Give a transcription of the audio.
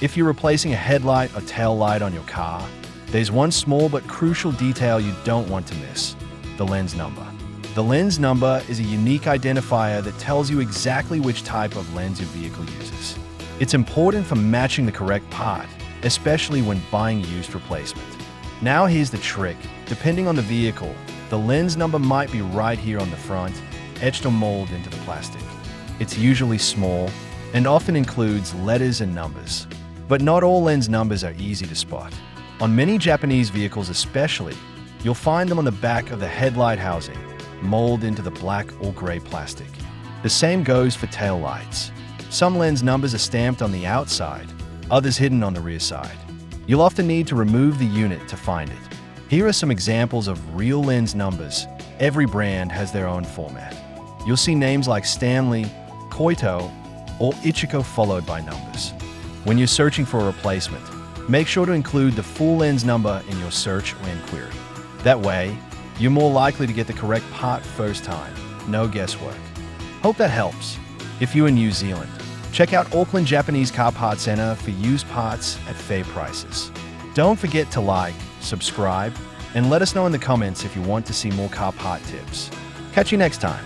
If you're replacing a headlight or tail light on your car, there's one small but crucial detail you don't want to miss: the lens number. The lens number is a unique identifier that tells you exactly which type of lens your vehicle uses. It's important for matching the correct part, especially when buying used replacement. Now here's the trick. Depending on the vehicle, the lens number might be right here on the front, etched or molded into the plastic. It's usually small and often includes letters and numbers. But not all lens numbers are easy to spot. On many Japanese vehicles especially, you'll find them on the back of the headlight housing, molded into the black or gray plastic. The same goes for tail lights. Some lens numbers are stamped on the outside, others hidden on the rear side. You'll often need to remove the unit to find it. Here are some examples of real lens numbers. Every brand has their own format. You'll see names like Stanley, Koito, or Ichiko followed by numbers. When you're searching for a replacement, make sure to include the full lens number in your search or inquiry. That way, you're more likely to get the correct part first time. No guesswork. Hope that helps. If you're in New Zealand, check out Auckland Japanese Car Parts Center for used parts at fair prices. Don't forget to like, subscribe, and let us know in the comments if you want to see more car part tips. Catch you next time.